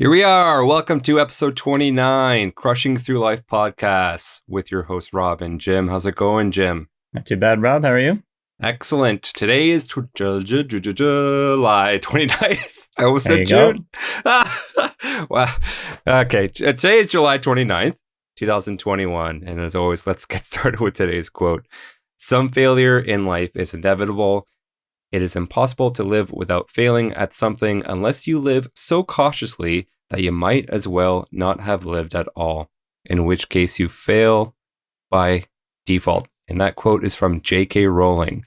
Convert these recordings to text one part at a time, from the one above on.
Here we are. Welcome to episode 29, Crushing Through Life podcast with your host, Rob and Jim. How's it going, Jim? Not too bad, Rob. How are you? Excellent. Today is July 29th. I almost said June. Well, okay. Today is July 29th, 2021. And as always, let's get started with today's quote. Some failure in life is inevitable. It is impossible to live without failing at something unless you live so cautiously that you might as well not have lived at all, in which case you fail by default. And that quote is from J.K. Rowling.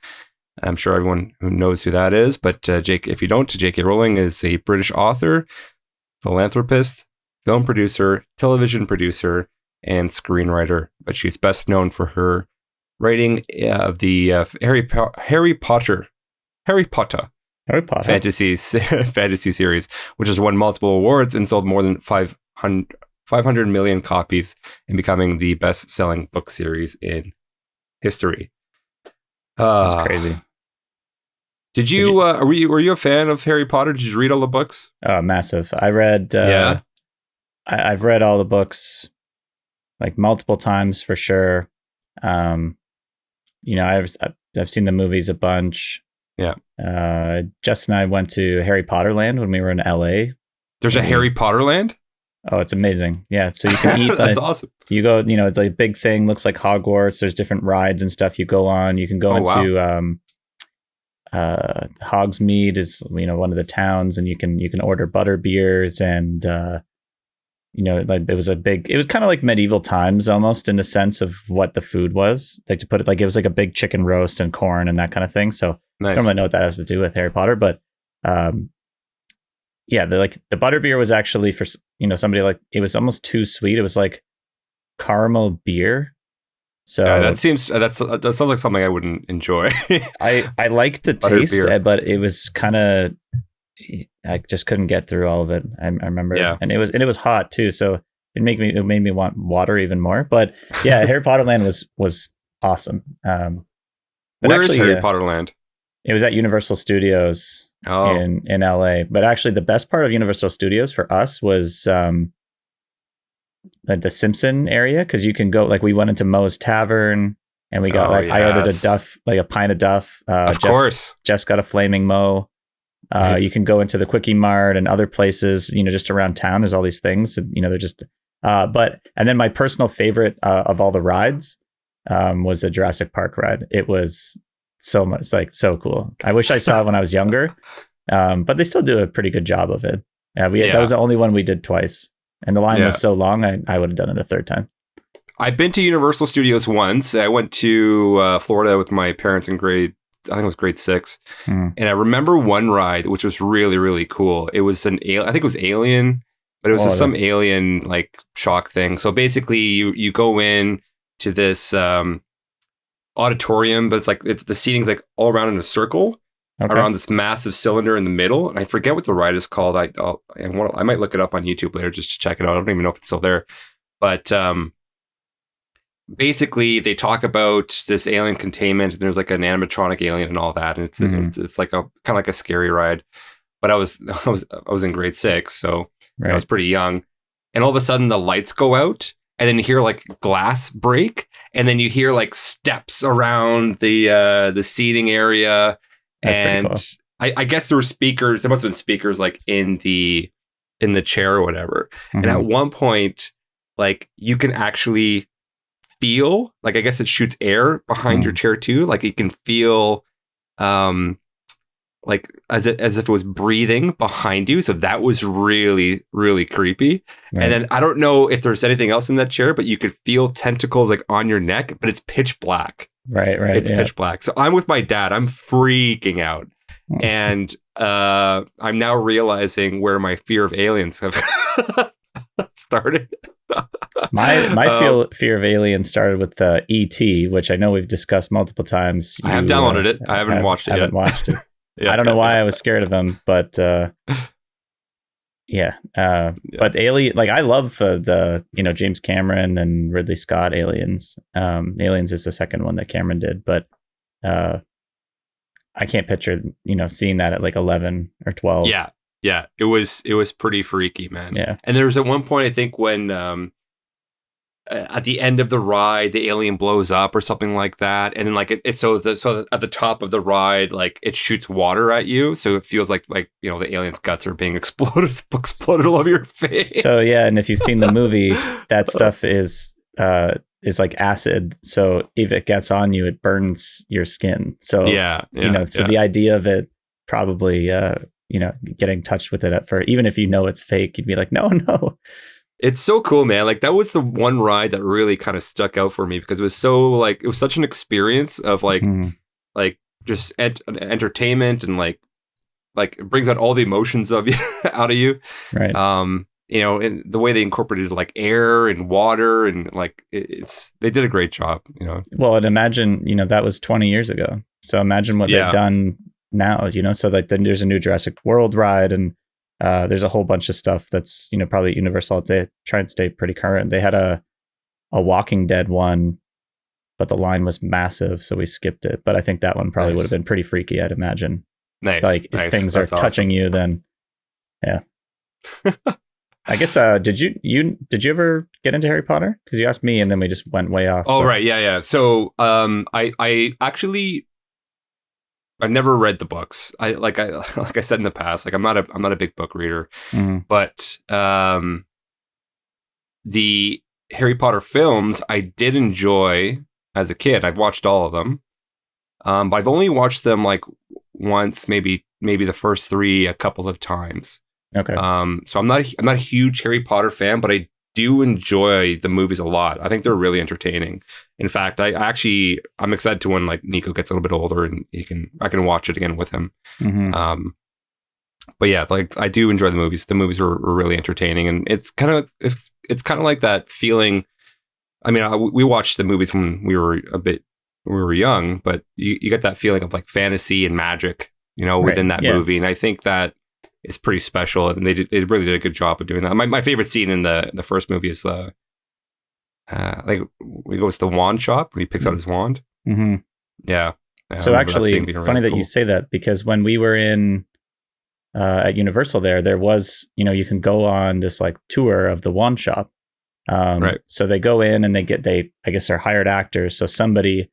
I'm sure everyone who knows who that is, but if you don't, J.K. Rowling is a British author, philanthropist, film producer, television producer, and screenwriter. But she's best known for her writing of the Harry Potter fantasy series, which has won multiple awards and sold more than 500 million copies and becoming the best-selling book series in history. That's crazy. Were you a fan of Harry Potter? Did you read all the books? Massive. I read. I've read all the books like multiple times for sure. I've seen the movies a bunch. Yeah. Jess and I went to Harry Potter Land when we were in LA. There's a Harry Potter Land? Oh, it's amazing. Yeah. So you can eat. That's awesome. You go, it's like a big thing, looks like Hogwarts. There's different rides and stuff you go on. You can go into Hogsmeade is, one of the towns, and you can order butter beers and it was kind of like medieval times almost in the sense of what the food was. Like, to put it, like, it was like a big chicken roast and corn and that kind of thing. So nice. I don't really know what that has to do with Harry Potter, but the butterbeer was actually for, somebody, like, it was almost too sweet. It was like caramel beer. So that sounds like something I wouldn't enjoy. I liked the taste, but it was kind of, I just couldn't get through all of it. I remember, and it was hot too, so it made me want water even more. But yeah, Harry Potter Land was awesome. Where is Harry Potter Land? It was at Universal Studios in LA. But actually, the best part of Universal Studios for us was the Simpson area, because you can go, like, we went into Moe's Tavern and we got I ordered a pint of Duff. Of course, Jess got a Flaming Moe. Nice. You can go into the Quickie Mart and other places, just around town. There's all these things, they're just, and then my personal favorite of all the rides was a Jurassic Park ride. It was so much, like, so cool. I wish I saw it when I was younger, but they still do a pretty good job of it. That was the only one we did twice, and the line was so long, I would have done it a third time. I've been to Universal Studios once. I went to Florida with my parents in grade 6. And I remember one ride, which was really, really cool. It was I think it was Alien, but it was some alien, like, shock thing. So basically you go in to this auditorium, but it's like, the seating's like all around in a circle around this massive cylinder in the middle. And I forget what the ride is called. I might look it up on YouTube later just to check it out. I don't even know if it's still there, but basically they talk about this alien containment, and there's like an animatronic alien and all that, and it's like a kind of like a scary ride. But I was in grade 6, so I was pretty young, and all of a sudden the lights go out, and then you hear like glass break, and then you hear like steps around the seating area. That's and cool. I guess there were speakers. There must have been speakers like in the chair or whatever. And at one point, like, you can actually feel, like, I guess it shoots air behind your chair too. Like, you can feel like as if it was breathing behind you. So that was really, really creepy. Right. And then I don't know if there's anything else in that chair, but you could feel tentacles like on your neck, but it's pitch black. Right. It's pitch black. So I'm with my dad. I'm freaking out. And I'm now realizing where my fear of aliens have started. My fear of aliens started with E.T., which I know we've discussed multiple times. I have downloaded it. I haven't watched it yet. I haven't watched it. I don't know why I was scared of them, but but Alien, like, I love the James Cameron and Ridley Scott Aliens. Aliens is the second one that Cameron did, but I can't picture seeing that at like 11 or 12. Yeah, it was pretty freaky, man. Yeah. And there was at one point, I think, when at the end of the ride, the alien blows up or something like that, and then like so at the top of the ride, like it shoots water at you, so it feels like you know the alien's guts are being exploded all over your face. So yeah, and if you've seen the movie, that stuff is like acid. So if it gets on you, it burns your skin. So you know, so the idea of it probably you know, getting touched with it for even if you know it's fake, you'd be like, no. It's so cool, man. Like that was the one ride that really kind of stuck out for me because it was so like it was such an experience of like just entertainment and like it brings out all the emotions of you out of you. Right. You know, and the way they incorporated like air and water and like they did a great job, you know. Well, and imagine, you know, that was 20 years ago. So imagine what they've done now, you know. So like then there's a new Jurassic World ride and there's a whole bunch of stuff that's, you know, probably at Universal. They try and stay pretty current. They had a Walking Dead one, but the line was massive, so we skipped it. But I think that one probably would have been pretty freaky, I'd imagine. Nice. Like if things are touching you, then yeah. I guess did you ever get into Harry Potter? Because you asked me, and then we just went way off. Oh, right, yeah. So I actually. I've never read the books. Like I said in the past, like I'm not a big book reader, but the Harry Potter films I did enjoy as a kid. I've watched all of them, but I've only watched them like once, maybe the first 3 a couple of times. Okay. So I'm not a huge Harry Potter fan, but I do enjoy the movies a lot. I think they're really entertaining. In fact, I'm excited to when like Nico gets a little bit older and I can watch it again with him. But yeah, like I do enjoy the movies. The movies were really entertaining, and it's kind of like that feeling. I mean, we watched the movies when we were young, but you get that feeling of like fantasy and magic, you know, within that movie, and I think that is pretty special, and they really did a good job of doing that. My favorite scene in the first movie is like when he goes to the wand shop when he picks out his wand. Yeah. So actually, funny that you say that, because when we were in at Universal, there was, you know, you can go on this like tour of the wand shop. Right. So they go in and I guess they're hired actors. So somebody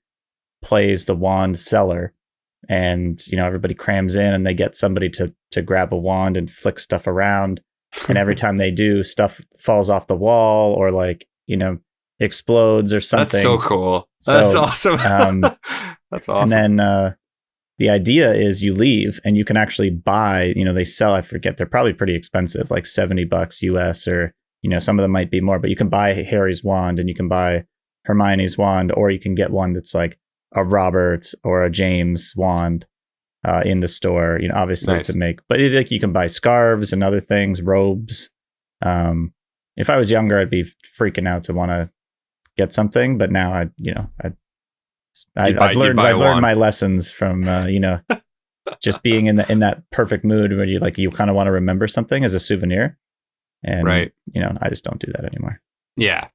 plays the wand seller. And, you know, everybody crams in and they get somebody to grab a wand and flick stuff around. And every time they do, stuff falls off the wall or like, you know, explodes or something. That's so cool. That's awesome. That's awesome. And then the idea is you leave and you can actually buy, you know, they sell, I forget, they're probably pretty expensive, like $70 US, or, you know, some of them might be more, but you can buy Harry's wand and you can buy Hermione's wand, or you can get one that's like a Robert or a James wand in the store. You know, obviously it's a make, but like you can buy scarves and other things, robes. If I was younger, I'd be freaking out to want to get something, but now I've learned my lessons from you know, just being in that perfect mood where you kind of want to remember something as a souvenir, and you know, I just don't do that anymore. Yeah.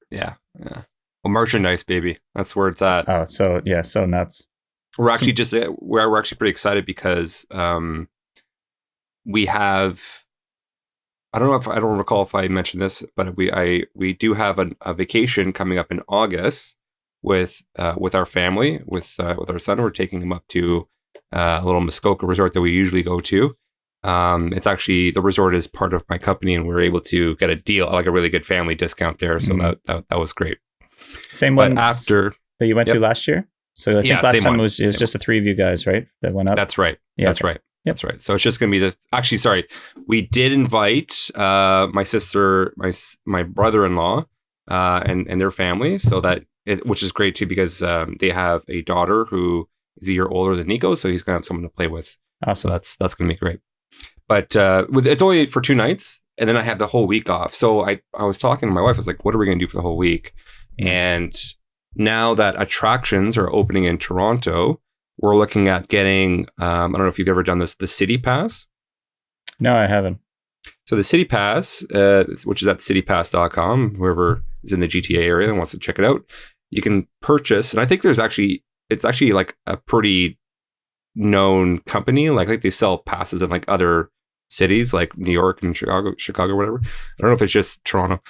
Well, merchandise, baby. That's where it's at. Oh, so yeah, so nuts. We're actually we're actually pretty excited because we have. I don't recall if I mentioned this, but we do have a vacation coming up in August with our family, with our son. We're taking him up to a little Muskoka resort that we usually go to. It's actually, the resort is part of my company, and we were able to get a deal, like a really good family discount there. So that was great. Same one after that you went to last year. So I think last time it was just the 3 of you guys, right? That went up. That's right. Yeah, that's right. Yep. That's right. So it's just going to be we did invite my sister, my brother-in-law, and their family, so that which is great too, because they have a daughter who is a year older than Nico, so he's going to have someone to play with. Awesome. So that's going to be great. But it's only for 2 nights, and then I have the whole week off. So I was talking to my wife. I was like, "What are we going to do for the whole week?" And now that attractions are opening in Toronto, we're looking at getting, I don't know if you've ever done this, the City Pass. No, I haven't. So the City Pass, which is at citypass.com, whoever is in the GTA area and wants to check it out, you can purchase. And I think it's actually like a pretty known company. Like they sell passes in like other cities like New York and Chicago, whatever. I don't know if it's just Toronto.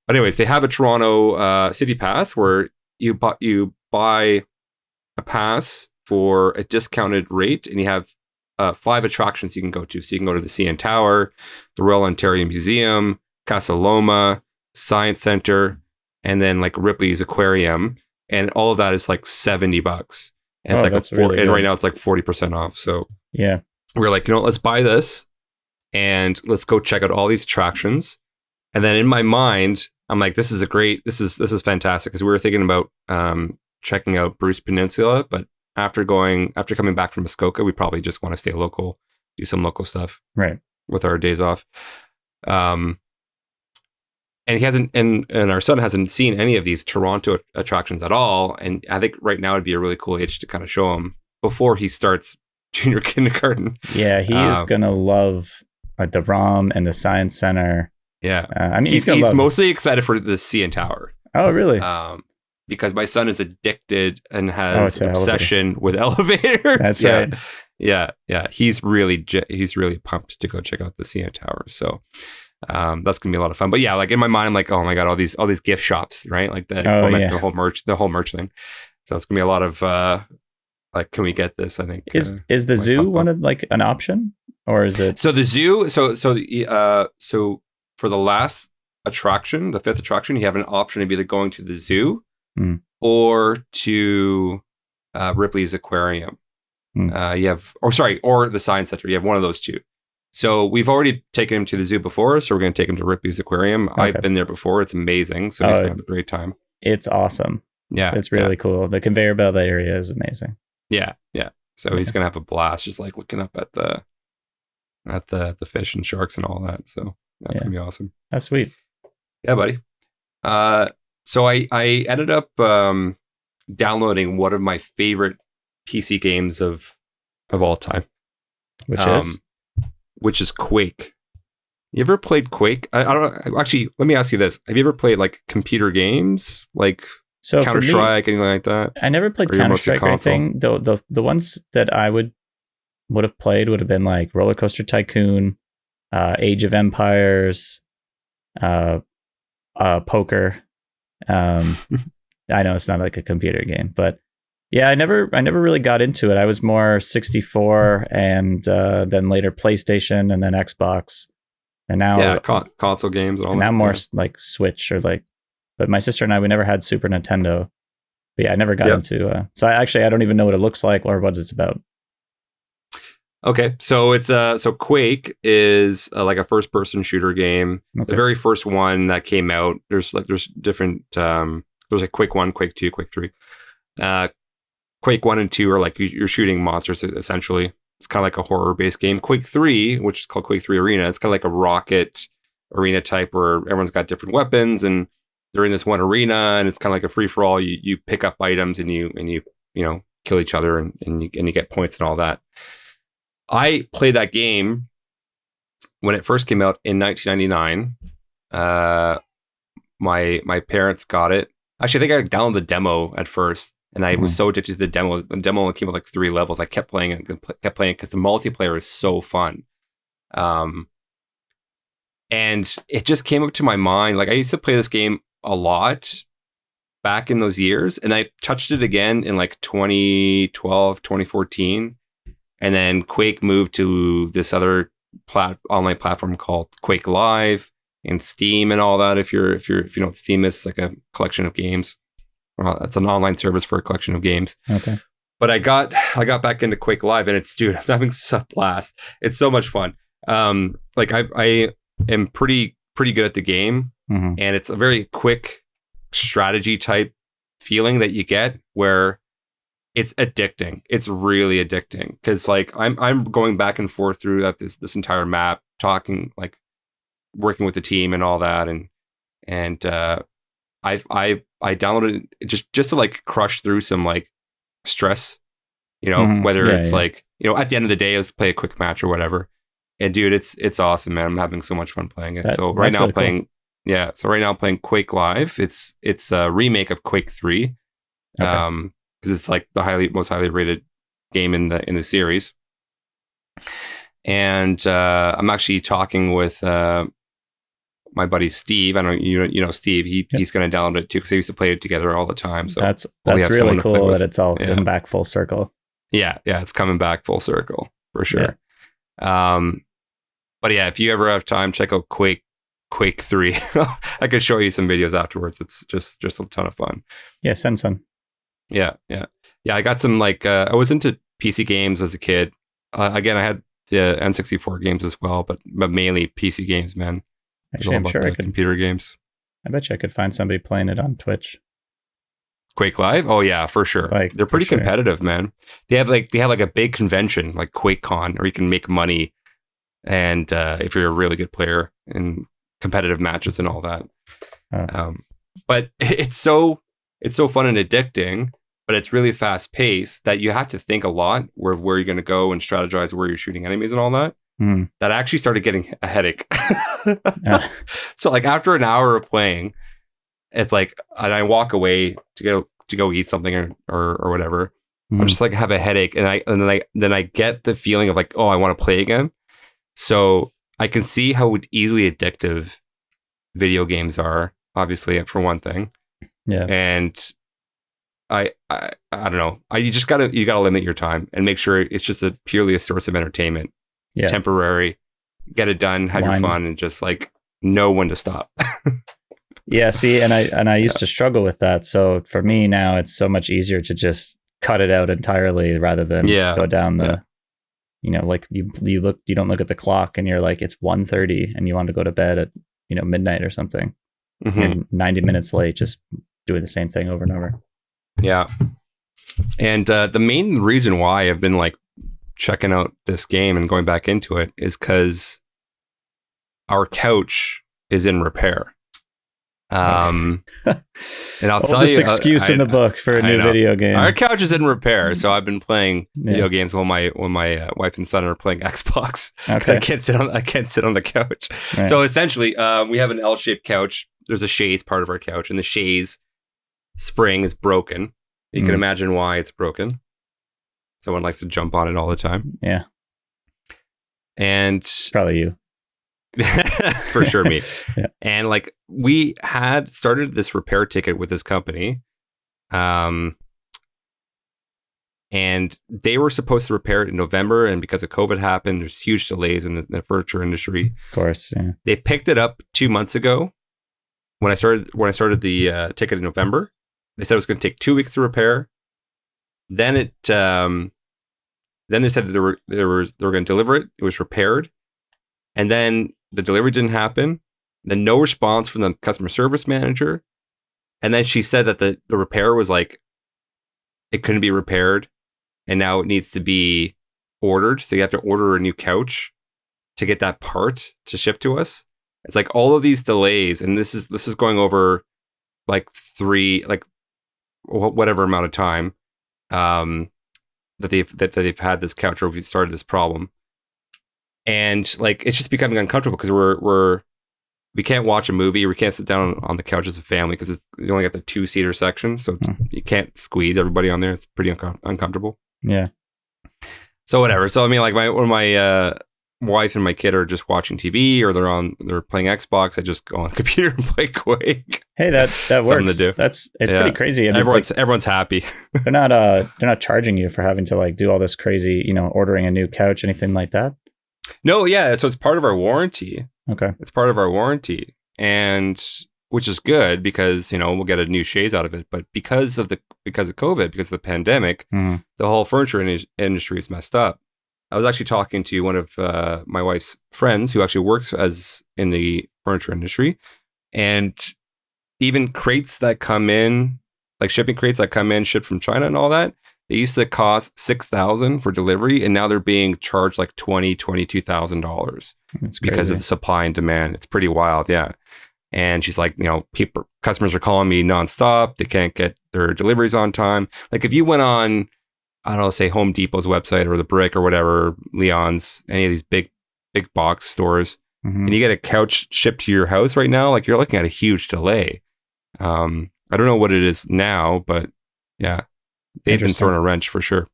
But anyways, they have a Toronto City Pass where you buy a pass for a discounted rate, and you have 5 attractions you can go to. So you can go to the CN Tower, the Royal Ontario Museum, Casa Loma, Science Center, and then like Ripley's Aquarium, and all of that is like $70. And it's like and right now it's like 40% off. So yeah, we're like, let's buy this and let's go check out all these attractions. And then in my mind, I'm like, this is fantastic, because we were thinking about checking out Bruce Peninsula, but after coming back from Muskoka, we probably just want to stay local, do some local stuff, right, with our days off. And he hasn't, and our son hasn't seen any of these Toronto attractions at all. And I think right now would be a really cool age to kind of show him before he starts junior kindergarten. Yeah, he is gonna love the ROM and the Science Center. Yeah, I mean, he's mostly excited for the CN Tower. Oh, really? Because my son is addicted and has an obsession with elevators. That's right. Yeah. He's really pumped to go check out the CN Tower. So that's gonna be a lot of fun. But yeah, like in my mind, I'm like, oh my god, all these gift shops, right? Like the whole merch thing. So it's gonna be a lot of like, can we get this? I think is the zoo one of like an option, or is it? So the zoo, so for the last attraction, the 5th attraction, you have an option of either going to the zoo or to Ripley's Aquarium. Or the Science Center. You have one of those two. So we've already taken him to the zoo before, so we're going to take him to Ripley's Aquarium. Okay. I've been there before. It's amazing. So he's going to have a great time. It's awesome. Yeah. It's really cool. The conveyor belt area is amazing. Yeah. So he's going to have a blast just like looking up at the fish and sharks and all that. So that's going to be awesome. That's sweet. Yeah, buddy. So I ended up downloading one of my favorite PC games of all time. Which is Quake. You ever played Quake? I don't know. Actually, let me ask you this. Have you ever played like computer games? Like Counter-Strike, anything like that? I never played Counter-Strike or anything. The ones that I would have played would have been like Roller Coaster Tycoon, Age of Empires, poker. I know it's not like a computer game, but yeah, I never really got into it. I was more 64 and then later PlayStation and then Xbox. And now console games and all and that. Now more like Switch or like, but my sister and I, we never had Super Nintendo. But yeah, I never got into so I don't even know what it looks like or what it's about. Okay, so it's Quake is like a first person shooter game. Okay. The very first one that came out, there's different there's like Quake 1, Quake 2, Quake 3. Quake 1 and 2 are like you're shooting monsters essentially. It's kind of like a horror based game. Quake 3, which is called Quake 3 Arena, it's kind of like a rocket arena type where everyone's got different weapons and they're in this one arena and it's kind of like a free for all. You pick up items and you kill each other and you get points and all that. I played that game when it first came out in 1999. My parents got it. Actually, I think I downloaded the demo at first, and I was so addicted to the demo. The demo only came with like 3 levels. I kept playing it because the multiplayer is so fun. And it just came up to my mind. Like I used to play this game a lot back in those years, and I touched it again in like 2012, 2014. And then Quake moved to this other online platform called Quake Live and Steam and all that. If you know what Steam is, it's like a collection of games. Well, it's an online service for a collection of games. Okay. But I got back into Quake Live, and I'm having such a blast. It's so much fun. Like I am pretty good at the game, and it's a very quick strategy type feeling that you get where it's addicting. It's really addicting because like I'm going back and forth through this entire map, talking like working with the team and all that, and I downloaded it just to like crush through some like stress, whether it's like at the end of the day, let's play a quick match or whatever. And dude, it's awesome, man. I'm having so much fun playing it. So right now I'm playing, I'm playing Quake Live. It's a remake of Quake 3. Okay. Because it's like the most highly rated game in the series. And I'm actually talking with my buddy Steve. I don't you know Steve. He's going to download it too because they used to play it together all the time. So that's really cool that it's all come back full circle. Yeah, it's coming back full circle for sure. Yeah. But yeah, if you ever have time, check out Quake 3. I could show you some videos afterwards. It's just a ton of fun. Yeah, send some. Yeah. I got some I was into PC games as a kid. Again, I had the N64 games as well, but mainly PC games, man. Actually, I'm sure I could. Computer games. I bet you I could find somebody playing it on Twitch. Quake Live? Oh yeah, for sure. They're pretty competitive, man. They have a big convention like QuakeCon, where you can make money, and if you're a really good player in competitive matches and all that. But it's so fun and addicting, but it's really fast paced that you have to think a lot where you're going to go and strategize where you're shooting enemies and all that. That I actually started getting a headache. So like after an hour of playing, it's like, and I walk away to go eat something or whatever. I'm just like have a headache, and then I get the feeling of like, oh, I want to play again. So I can see how easily addictive video games are, obviously, for one thing. Yeah. And I don't know. You gotta limit your time and make sure it's just purely a source of entertainment. Yeah. Temporary. Get it done, have your fun, and just like know when to stop. Yeah, see, and I used to struggle with that. So for me now, it's so much easier to just cut it out entirely rather than go down the, like you don't look at the clock and you're like, it's 1:30 and you want to go to bed at, midnight or something. And 90 minutes late, just doing the same thing over and over. Yeah. And the main reason why I've been like checking out this game and going back into it is because our couch is in repair. And I'll tell you, excuse in the book for a new video game. Our couch is in repair, so I've been playing video games while my wife and son are playing Xbox because I can't sit on the couch. Right. So essentially, we have an L-shaped couch. There's a chaise part of our couch, and the chaise spring is broken. You can imagine why it's broken. Someone likes to jump on it all the time. Yeah, and probably you. For sure, me. Yeah. And like we had started this repair ticket with this company, and they were supposed to repair it in November, and because of COVID happened, there's huge delays in the furniture industry. Of course, yeah. They picked it up 2 months ago when I started the ticket in November. They said it was going to take 2 weeks to repair. Then they said that they were going to deliver it. It was repaired. And then the delivery didn't happen. Then no response from the customer service manager. And then she said that the repair was like, it couldn't be repaired. And now it needs to be ordered. So you have to order a new couch to get that part to ship to us. It's like all of these delays. And this is going over like whatever amount of time that they've had this couch, or we've started this problem. And like it's just becoming uncomfortable because we can't watch a movie. We can't sit down on the couch as a family because you only got the 2-seater section, so you can't squeeze everybody on there. It's pretty uncomfortable. Yeah. So whatever. So I mean, like when my wife and my kid are just watching TV or they're playing Xbox, I just go on the computer and play Quake. Hey, that works. To do. It's pretty crazy. I mean, everyone's happy. they're not charging you for having to like do all this crazy, ordering a new couch, anything like that. No, yeah. So it's part of our warranty. Okay. It's part of our warranty, and which is good because, we'll get a new chaise out of it. But because of COVID, because of the pandemic, the whole furniture industry is messed up. I was actually talking to one of my wife's friends who actually works in the furniture industry, and even crates that come in, like shipping crates that come in, shipped from China and all that, they used to cost $6,000 for delivery, and now they're being charged like $22,000 because of the supply and demand. It's pretty wild, yeah. And she's like, customers are calling me nonstop. They can't get their deliveries on time. Like if you went on, I don't know, say Home Depot's website or the Brick or whatever, Leon's, any of these big box stores, and you get a couch shipped to your house right now, like you're looking at a huge delay. I don't know what it is now, but yeah. They've been throwing a wrench for sure.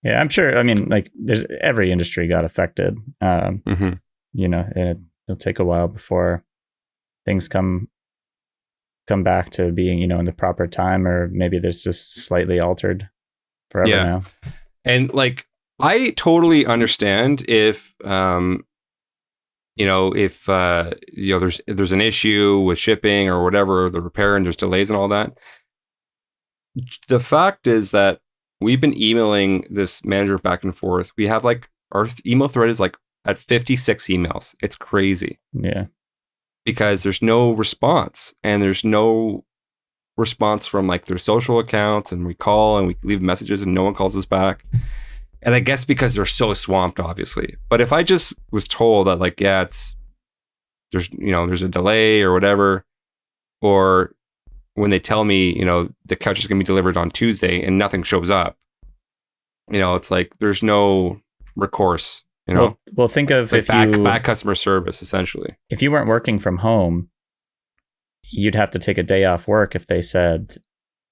Yeah, I'm sure. I mean, like, there's every industry got affected. Mm-hmm. You know, and it'll take a while before things come back to being, you know, in the proper time, or maybe there's just slightly altered forever now. And like, I totally understand if you know, if you know, there's an issue with shipping or whatever, the repair, and there's delays and all that. The fact is that we've been emailing this manager back and forth. We have like our email thread is like at 56 emails. It's crazy. Yeah. Because there's no response, and there's no response from like their social accounts, and we call and we leave messages and no one calls us back. And I guess because they're so swamped, obviously. But if I just was told that like, yeah, there's a delay or whatever, or when they tell me, you know, the couch is going to be delivered on Tuesday and nothing shows up, you know, it's like there's no recourse, you know. Well, think of like back customer service, essentially. If you weren't working from home, you'd have to take a day off work if they said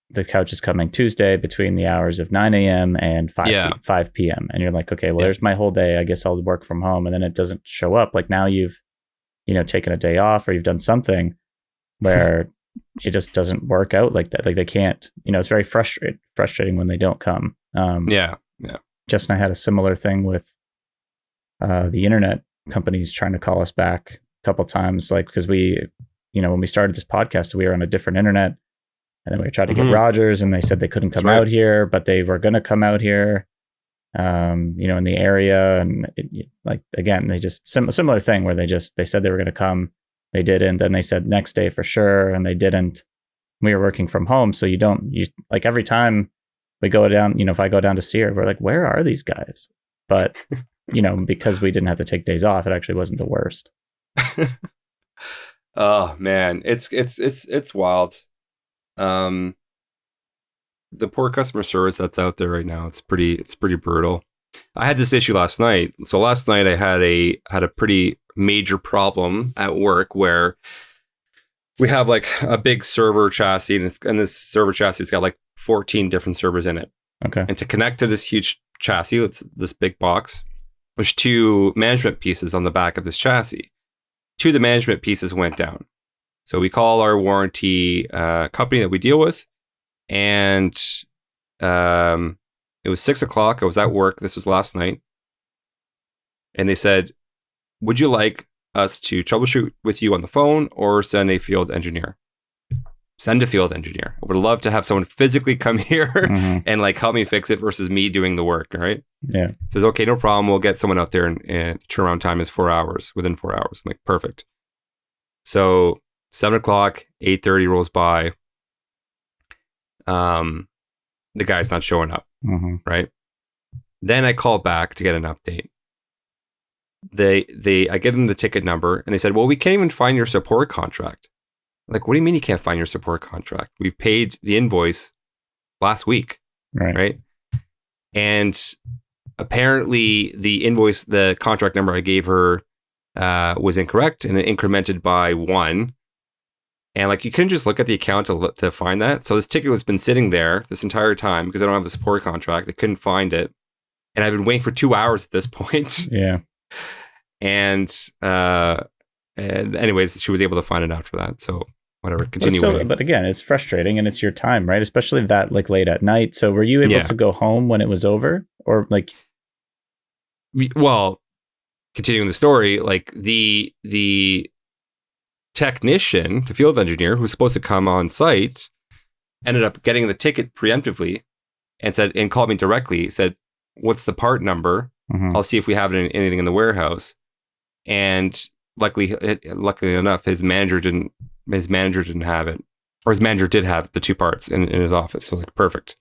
the couch is coming Tuesday between the hours of 9 a.m. and 5 p.m. And you're like, okay, well, there's my whole day. I guess I'll work from home. And then it doesn't show up. Like now you've, you know, taken a day off, or you've done something where it just doesn't work out like that. Like they can't, you know, it's very frustrating when they don't come. Jess and I had a similar thing with the internet companies trying to call us back a couple times, like, because we, you know, when we started this podcast, we were on a different internet, and then we tried to get Rogers, and they said they couldn't come out here, but they were going to come out here, you know, in the area. And like, again, they just similar thing where they said they were going to come, they didn't, then they said next day for sure, and they didn't. We were working from home, so you like every time we go down, you know, if I go down to see her, we're like, where are these guys? But you know, because we didn't have to take days off, it actually wasn't the worst. Oh man, it's wild. The poor customer service that's out there right now, it's pretty brutal. I had this issue last night. So last night I had a pretty major problem at work where we have like a big server chassis, and this server chassis has got like 14 different servers in it. Okay. And to connect to this huge chassis, it's this big box, there's two management pieces on the back of this chassis. Two of the management pieces went down. So we call our warranty company that we deal with, and it was 6 o'clock. I was at work. This was last night. And they said, would you like us to troubleshoot with you on the phone or send a field engineer? Send a field engineer. I would love to have someone physically come here and like help me fix it versus me doing the work. All right. Yeah. Says, okay, no problem. We'll get someone out there, and turnaround time is 4 hours, within 4 hours. I'm like, perfect. So 7 o'clock, 8:30 rolls by. The guy's not showing up. Right. Then I call back to get an update. I give them the ticket number, and they said, well, we can't even find your support contract. Like, what do you mean you can't find your support contract? We paid the invoice last week. Right. And apparently the invoice, the contract number I gave her was incorrect, and it incremented by 1. And like, you couldn't just look at the account to find that. So this ticket has been sitting there this entire time because I don't have the support contract. They couldn't find it. And I've been waiting for 2 hours at this point. Yeah. And anyways, she was able to find it after that. So whatever, continue. But again, it's frustrating, and it's your time, right? Especially that like late at night. So were you able to go home when it was over, or like? Well, continuing the story, like the technician, the field engineer who was supposed to come on site, ended up getting the ticket preemptively and called me directly. Said, "What's the part number? I'll see if we have anything in the warehouse." And luckily enough, his manager didn't have it, or his manager did have the two parts in his office. So like, perfect.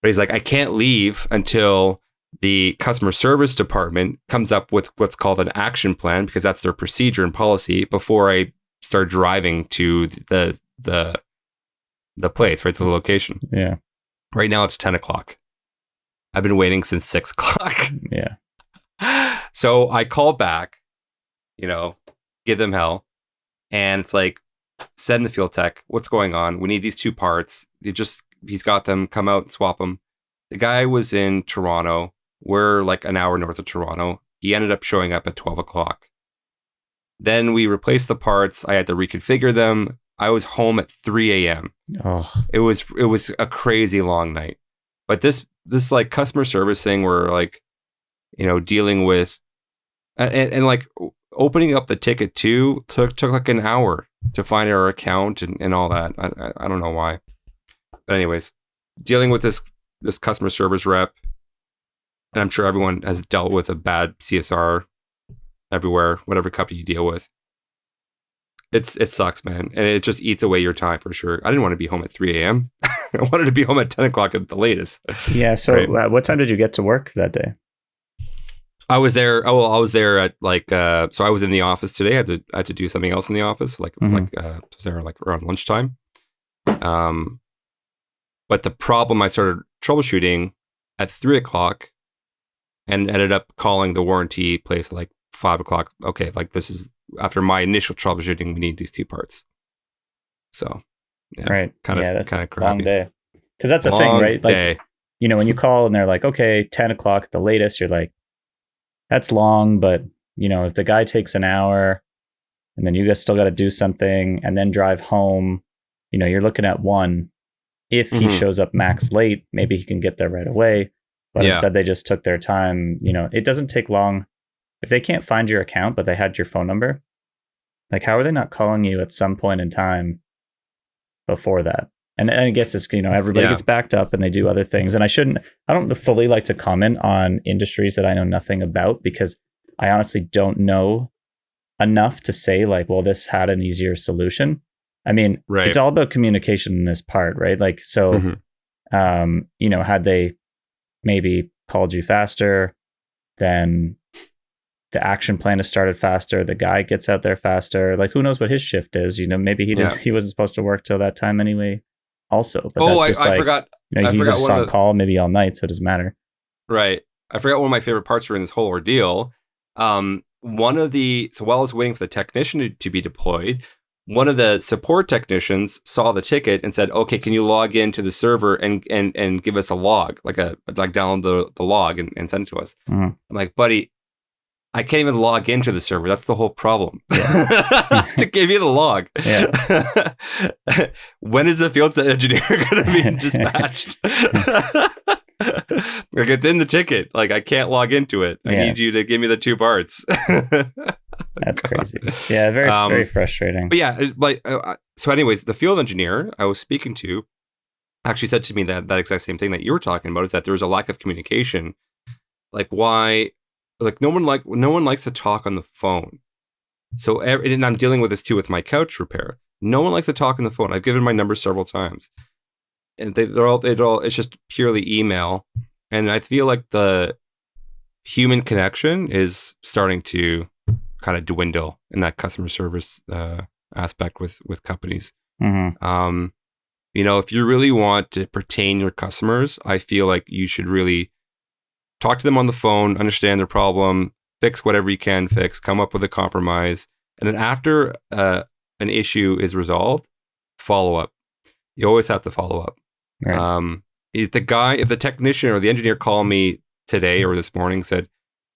But he's like, I can't leave until the customer service department comes up with what's called an action plan, because that's their procedure and policy, before I start driving to the place, right to the location. Yeah. Right now it's 10 o'clock. I've been waiting since 6 o'clock. Yeah. So I call back, give them hell. And it's like, send the field tech. What's going on? We need these two parts. He's got them, come out and swap them. The guy was in Toronto. We're like an hour north of Toronto. He ended up showing up at 12 o'clock. Then we replaced the parts. I had to reconfigure them. I was home at 3 a.m. Oh. It was a crazy long night. But this like customer service thing where like, dealing with and like opening up the ticket too took like an hour to find our account and all that. I don't know why. But anyways, dealing with this customer service rep, and I'm sure everyone has dealt with a bad CSR everywhere, whatever company you deal with. It sucks, man. And it just eats away your time for sure. I didn't want to be home at 3 a.m. I wanted to be home at 10 o'clock at the latest. Yeah. So what time did you get to work that day? I was there. I was there at like, so I was in the office today. I had to do something else in the office. I was there like around lunchtime. But the problem, I started troubleshooting at 3 o'clock and ended up calling the warranty place at like 5 o'clock. Okay, like this is after my initial troubleshooting, we need these 2 parts. So, yeah, right. Kind of crappy. Long day. Because that's a thing, right? Like, when you call and they're like, okay, 10 o'clock at the latest, you're like, that's long. But, if the guy takes an hour and then you guys still got to do something and then drive home, you're looking at 1. If he shows up max late, maybe he can get there right away. But instead, they just took their time. It doesn't take long. If they can't find your account, but they had your phone number, like, how are they not calling you at some point in time before that? And I guess it's, everybody gets backed up and they do other things. And I don't fully like to comment on industries that I know nothing about, because I honestly don't know enough to say like, well, this had an easier solution. I mean, It's all about communication in this part, right? Like, so, had they maybe called you faster, then the action plan has started faster. The guy gets out there faster. Like, who knows what his shift is? Maybe he wasn't supposed to work till that time anyway. Also, but I forgot. He's just on call maybe all night, so it doesn't matter. Right. I forgot one of my favorite parts during this whole ordeal. So while I was waiting for the technician to be deployed, one of the support technicians saw the ticket and said, "Okay, can you log into the server and give us a log, like download the log and send it to us?" Mm-hmm. I'm like, "Buddy, I can't even log into the server. That's the whole problem." To give you the log. Yeah. When is the field engineer going to be dispatched? Like, it's in the ticket. Like, I can't log into it. I need you to give me the 2 parts. That's crazy. Yeah, very very frustrating. But yeah, so anyways, the field engineer I was speaking to actually said to me that exact same thing that you were talking about, is that there was a lack of communication. Like, why? Like, no one likes to talk on the phone. So, and I'm dealing with this too with my couch repair. No one likes to talk on the phone. I've given my number several times, and they're all it's just purely email. And I feel like the human connection is starting to kind of dwindle in that customer service aspect with companies. Mm-hmm. If you really want to pertain your customers, I feel like you should really talk to them on the phone, understand their problem, fix whatever you can fix, come up with a compromise. And then after an issue is resolved, follow up. You always have to follow up. Right. If the technician or the engineer called me today or this morning, said,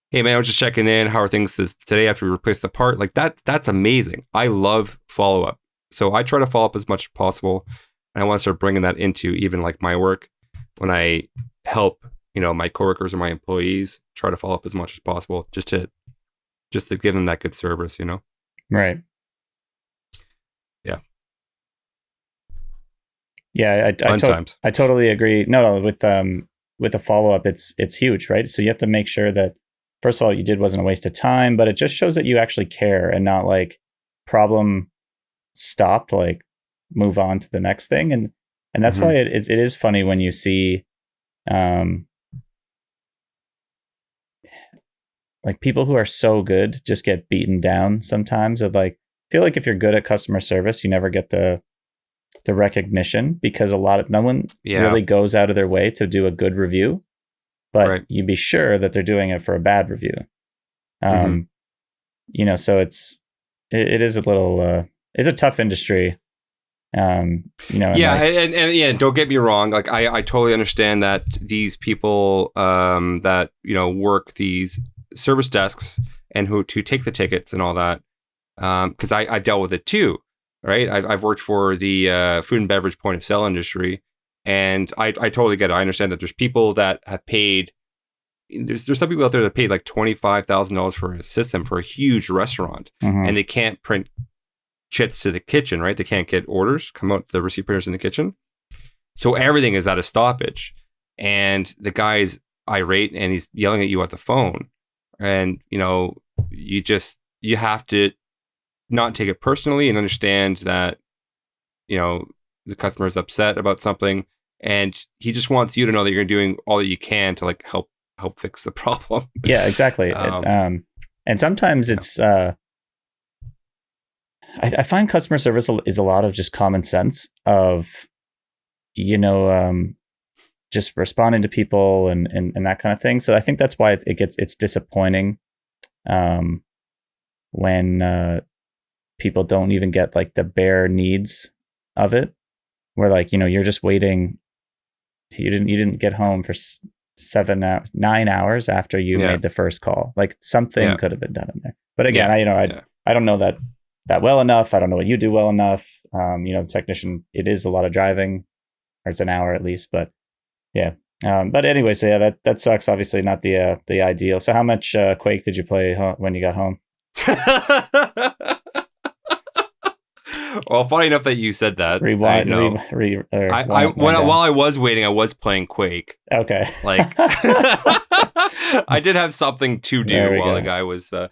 "Hey man, I was just checking in. How are things today after we replace the part?" Like, that's amazing. I love follow up. So I try to follow up as much as possible. And I want to start bringing that into even like my work when I help my coworkers or my employees, try to follow up as much as possible, just to give them that good service, Right. Yeah. Yeah, I totally agree. No, with the follow up, it's huge, right? So you have to make sure that, first of all, you did wasn't a waste of time, but it just shows that you actually care and not like problem stopped, like move on to the next thing. And that's why it is funny when you see like people who are so good just get beaten down sometimes. Of like, feel like if you're good at customer service, you never get the recognition, because no one really goes out of their way to do a good review, but you be sure that they're doing it for a bad review. So it is a little it's a tough industry Yeah, and yeah, don't get me wrong. Like I totally understand that these people that work these service desks and who to take the tickets and all that, because I've dealt with it too, right? I've worked for the food and beverage point of sale industry, and I totally get it. I understand that there's people that have paid. There's some people out there that paid like $25,000 for a system for a huge restaurant, and they can't print chits to the kitchen, right? They can't get orders come out the receipt printers in the kitchen, so everything is at a stoppage, and the guy's irate and he's yelling at you at the phone, and you have to not take it personally and understand that the customer is upset about something, and he just wants you to know that you're doing all that you can to like help fix the problem. Yeah, exactly. And sometimes it's I find customer service is a lot of just common sense of just responding to people and that kind of thing. So I think that's why it's disappointing when people don't even get like the bare needs of it, where like you're just waiting. You didn't get home for 9 hours after you made the first call. Like something could have been done in there. But again, I don't know that well enough. I don't know what you do well enough. The technician, it is a lot of driving, or it's an hour at least. But yeah. But anyway, so yeah, that sucks. Obviously, not the ideal. So how much Quake did you play when you got home? Well, funny enough that you said that. Rewind. While I was waiting, I was playing Quake. Okay. Like, I did have something to do while the guy was. I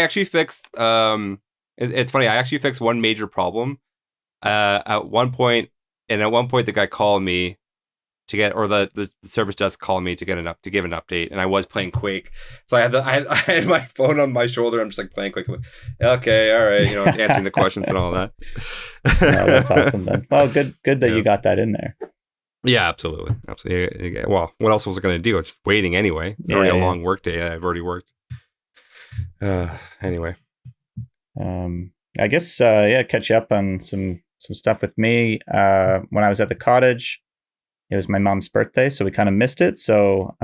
actually fixed. It's funny. I actually fixed one major problem. At one point, the guy called me to get, or the service desk called me to give an update, and I was playing Quake, so I had my phone on my shoulder. I'm just like playing Quake. Like, okay, all right, answering the questions and all that. That's awesome, then. Well, good that you got that in there. Yeah, absolutely. Well, what else was I going to do? It's waiting anyway. It's already a long work day. I've already worked. Anyway, I guess catch you up on some stuff with me. When I was at the cottage, it was my mom's birthday, so we kind of missed it. So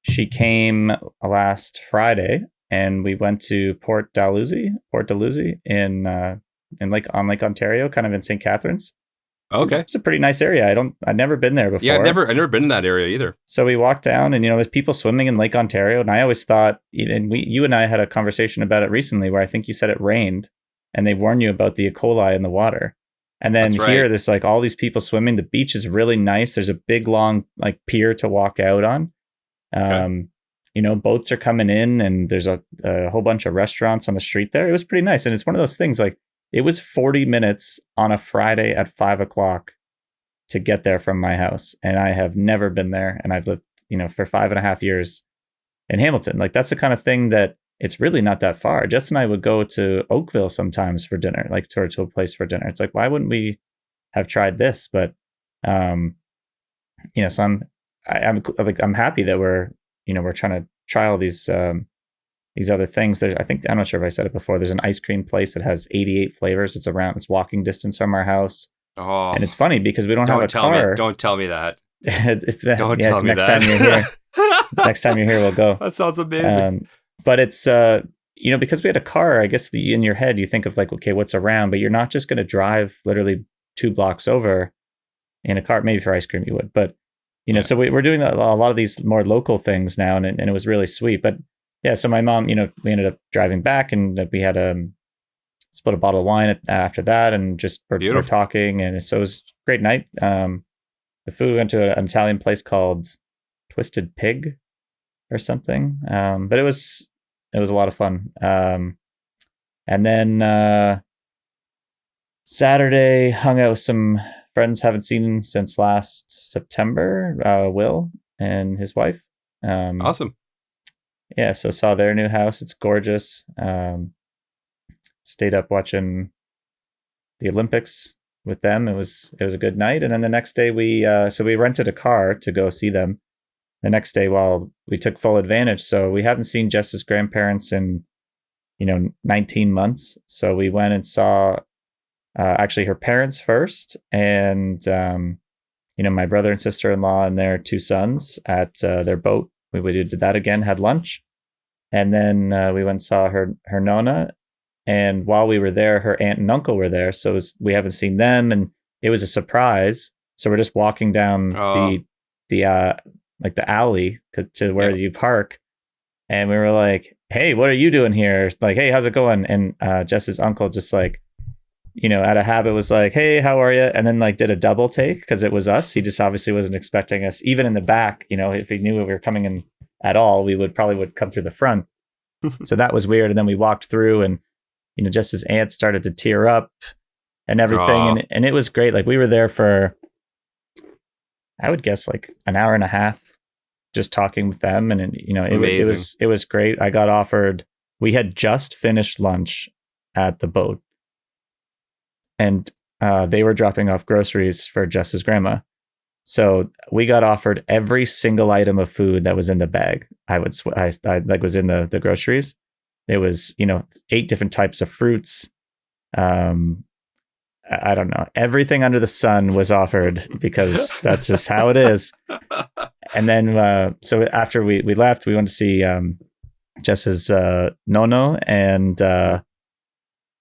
she came last Friday, and we went to Port Dalhousie in Lake Ontario, kind of in St. Catharines. Okay, it's a pretty nice area. I'd never been there before. Yeah, I've never been in that area either. So we walked down, and there's people swimming in Lake Ontario, and I always thought, and you and I had a conversation about it recently, where I think you said it rained, and they warn you about the E. coli in the water. And then there's like all these people swimming. The beach is really nice. There's a big long like pier to walk out on. Boats are coming in, and there's a whole bunch of restaurants on the street there. It was pretty nice, and it's one of those things like. It was 40 minutes on a Friday at 5:00 to get there from my house. And I have never been there. And I've lived, for 5.5 years in Hamilton. Like that's the kind of thing that it's really not that far. Jess and I would go to Oakville sometimes for dinner, like to a place for dinner. It's like, why wouldn't we have tried this? But, so I'm happy that we're trying to try all these other things. I'm not sure if I said it before. There's an ice cream place that has 88 flavors. It's walking distance from our house. Oh, and it's funny because we don't have a car. Don't tell me that. Don't tell me that. Time you're here, next time you're here, we'll go. That sounds amazing. But it's, because we had a car, I guess in your head, you think of like, okay, what's around, but you're not just going to drive literally 2 blocks over in a car. Maybe for ice cream you would, but so we're doing a lot of these more local things now, and it was really sweet. But yeah, so my mom, we ended up driving back, and we had split a bottle of wine after that, and just we're talking, and so it was a great night. The food, we went to an Italian place called Twisted Pig or something, but it was a lot of fun. And then Saturday, hung out with some friends haven't seen since last September, Will and his wife. Awesome. Yeah, so saw their new house. It's gorgeous. Stayed up watching the Olympics with them. It was a good night. And then the next day we rented a car to go see them. The next day, we took full advantage. So we haven't seen Jess's grandparents in 19 months. So we went and saw actually her parents first, and my brother and sister-in-law and their 2 sons at their boat. We did that again, had lunch, and then we went and saw her Nona. And while we were there, her aunt and uncle were there, so we haven't seen them, and it was a surprise. So we're just walking down the alley to where you park, and we were like, "Hey, what are you doing here?" Like, "Hey, how's it going?" And Jess's uncle just like, out of habit was like, "Hey, how are you?" And then like did a double take because it was us. He just obviously wasn't expecting us, even in the back. If he knew we were coming in at all, we would come through the front. So that was weird. And then we walked through, and Jess's aunt started to tear up and everything, and it was great. Like we were there for, I would guess, like an hour and a half, just talking with them, and it was great. I got offered. We had just finished lunch at the boat, and they were dropping off groceries for Jess's grandma. So we got offered every single item of food that was in the bag. I was in the groceries. It was 8 different types of fruits. I don't know. Everything under the sun was offered because that's just how it is. And then, so after we left, we went to see Jess's Nono, and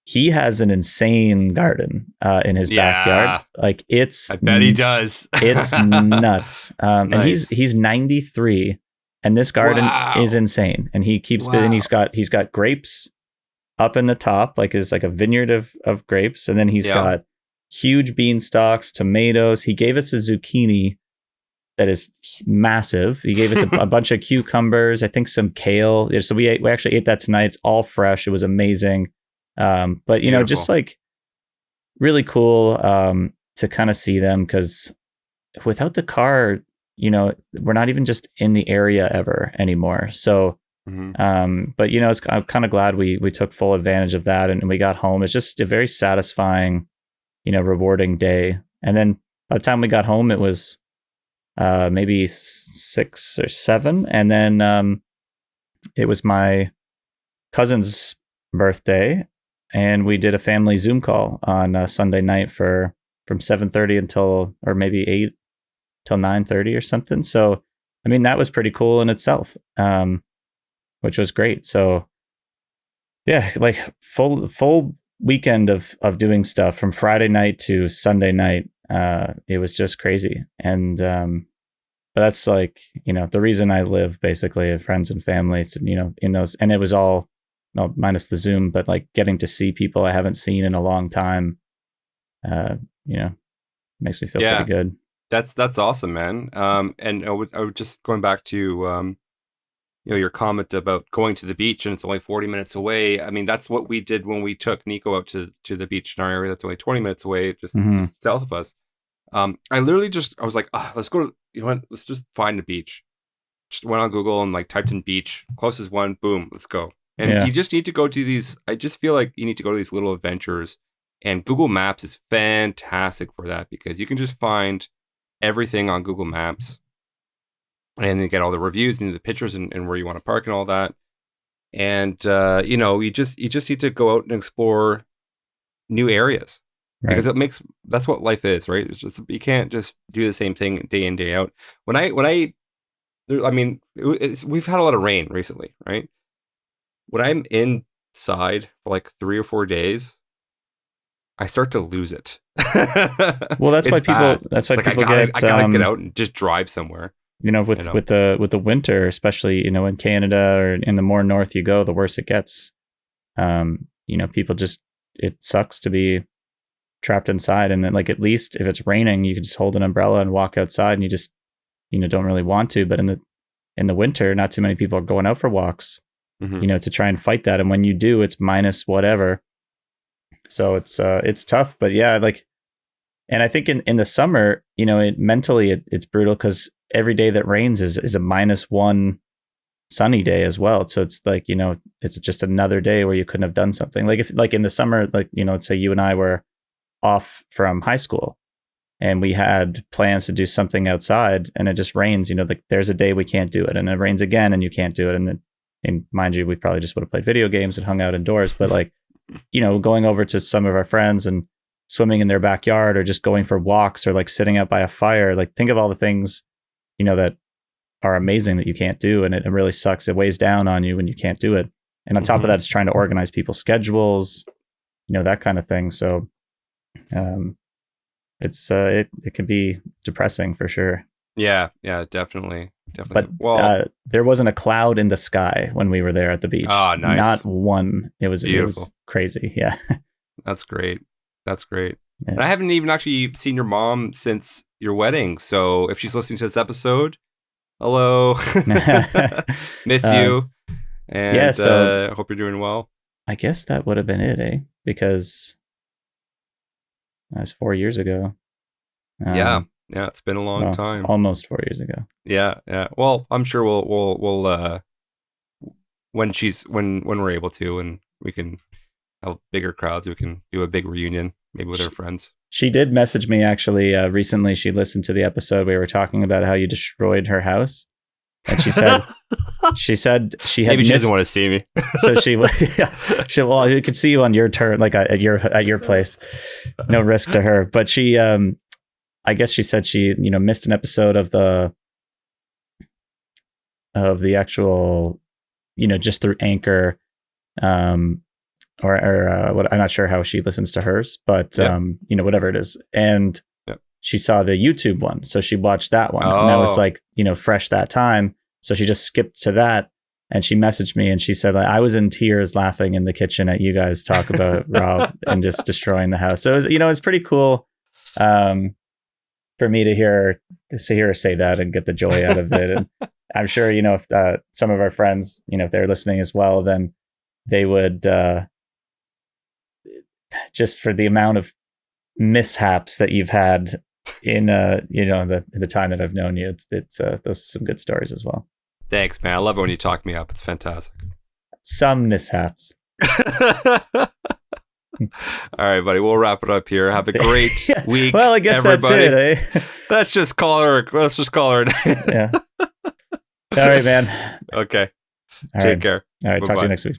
he has an insane garden in his backyard. Like I bet he does. It's nuts. Nice. And he's 93, and this garden is insane. And he keeps busy. He's got grapes up in the top, like is like a vineyard of grapes, and then he's got huge bean stalks, tomatoes. He gave us a zucchini that is massive. He gave us a bunch of cucumbers, I think some kale. So we actually ate that tonight. It's all fresh. It was amazing. But Beautiful. Just like really cool to kind of see them, because without the car, we're not even just in the area ever anymore. So but I'm kind of glad we took full advantage of that, and we got home. It's just a very satisfying, rewarding day. And then by the time we got home, it was maybe 6 or 7, and then it was my cousin's birthday, and we did a family Zoom call on Sunday night from 7:30 until, or maybe 8 till 9:30 or something. So I mean, that was pretty cool in itself. Which was great. So yeah, like full weekend of doing stuff from Friday night to Sunday night. It was just crazy. And but that's like, the reason I live, basically, friends and family, in those, and it was all, well, minus the Zoom, but like getting to see people I haven't seen in a long time, makes me feel pretty good. That's awesome, man. And I would just going back to your comment about going to the beach and it's only 40 minutes away. I mean, that's what we did when we took Nico out to the beach in our area. That's only 20 minutes away, just south of us. I literally I was like, let's go to, let's just find a beach. Just went on Google and like typed in beach, closest one, boom, let's go. And you just need to go to these, I just feel like you need to go to these little adventures, and Google Maps is fantastic for that, because you can just find everything on Google Maps. And you get all the reviews and the pictures and where you want to park and all that. And, you just need to go out and explore new areas, because that's what life is, right? It's just, you can't just do the same thing day in, day out. We've had a lot of rain recently, right? When I'm inside for like 3 or 4 days, I start to lose it. Well, that's why people I gotta get out and just drive somewhere. With the winter, especially, in Canada or in the more north you go, the worse it gets. People just, it sucks to be trapped inside. And then, like, at least if it's raining, you can just hold an umbrella and walk outside, and you just, don't really want to. But in the winter, not too many people are going out for walks, to try and fight that. And when you do, it's minus whatever. So it's tough. But yeah, like, and I think in the summer, mentally it's brutal, because every day that rains is a -1 sunny day as well. So it's like, it's just another day where you couldn't have done something. Like if, like in the summer, like, let's say you and I were off from high school and we had plans to do something outside, and it just rains, like there's a day we can't do it, and it rains again and you can't do it. And then, and mind you, we probably just would have played video games and hung out indoors. But like, going over to some of our friends and swimming in their backyard or just going for walks or like sitting out by a fire. Like think of all the things, that are amazing that you can't do. And it really sucks. It weighs down on you when you can't do it. And on top of that, it's trying to organize people's schedules, that kind of thing. So it can be depressing for sure. Yeah, definitely. But there wasn't a cloud in the sky when we were there at the beach. Oh, nice. Not one. It was crazy. Yeah. That's great. Yeah. And I haven't even actually seen your mom since your wedding. So if she's listening to this episode, hello. Miss you. And I hope you're doing well. I guess that would have been it, Because that was 4 years ago. Yeah, it's been a long time. Almost 4 years ago. Yeah. Well, I'm sure we'll when we're able to, and we can have bigger crowds, we can do a big reunion, maybe with her friends. She did message me actually recently. She listened to the episode we were talking about how you destroyed her house, and she said she had maybe she doesn't want to see me. So well, you could see you on your turn, like at your place. No risk to her, but she I guess she said she missed an episode of the actual just through Anchor, or what, I'm not sure how she listens to hers, but whatever it is, and she saw the YouTube one, so she watched that one, and that was like fresh that time, so she just skipped to that, and she messaged me and she said, like, I was in tears laughing in the kitchen at you guys talk about Rob and just destroying the house. So it was, it's pretty cool for me to hear her say that and get the joy out of it. And I'm sure if some of our friends if they're listening as well, then they would just for the amount of mishaps that you've had in the time that I've known you, it's those are some good stories as well. Thanks, man. I love it when you talk me up. It's fantastic. Some mishaps. All right, buddy. We'll wrap it up here. Have a great week. Well, I guess everybody. That's it. Let's just call her. Yeah. All right, man. Okay. Take care. All right. Bye-bye. Talk to you next week.